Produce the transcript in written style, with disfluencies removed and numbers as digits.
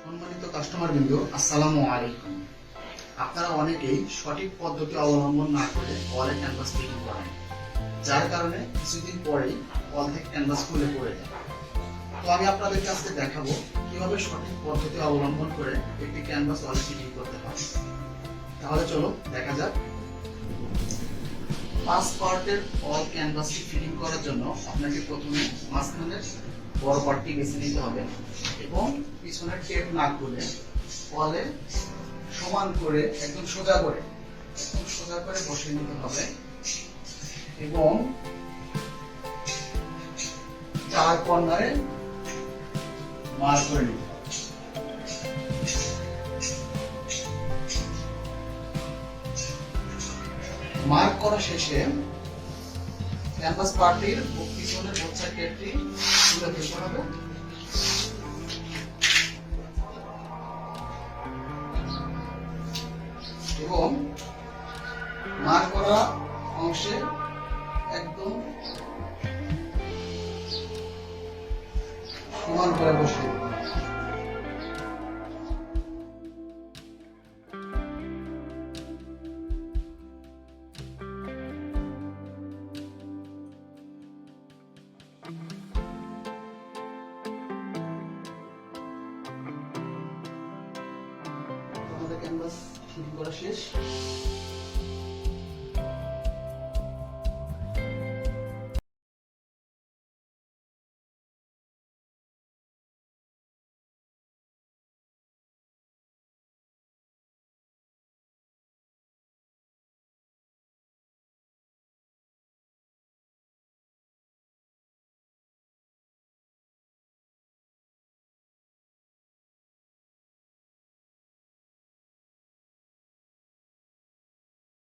সম্মানিত কাস্টমার বিন্দু, আসসালামু আলাইকুম। আপনারা অনেকেই সঠিক পদ্ধতি অবলম্বন না করে ওয়ালে ক্যানভাস ফিটিং করেন, যার কারণে কিছুদিন পরেই ওয়াল থেকে ক্যানভাস খুলে পড়ে যায়। তো আমি আপনাদের কাছে দেখাবো কিভাবে সঠিক পদ্ধতি অবলম্বন করে একটি ক্যানভাস ওয়ালে ফিটিং করতে হয়। তাহলে চলো দেখা যাক। 5 পার্টের ওয়াল ক্যানভাসটি ফিটিং করার জন্য আপনাকে প্রথমে মাঝখানের বড় পার্টটি বেছে নিতে হবে এবং পিছনের টেপ না খুলে ওয়ালে সমান করে একদম সোজা করে বসিয়ে নিতে হবে এবং 4 কর্নারে মার্ক করে নিতে হবে। মার্ক করা শেষে ক্যানভাস পার্টির পিছনের বোঝা টেপটি তুলে ফেলতে হবে এবং মার্ক করা অংশে একদম সমান করে বসিয়ে দিতে হবে। আমাদের ক্যানভাস ফিটিং করা শেষ।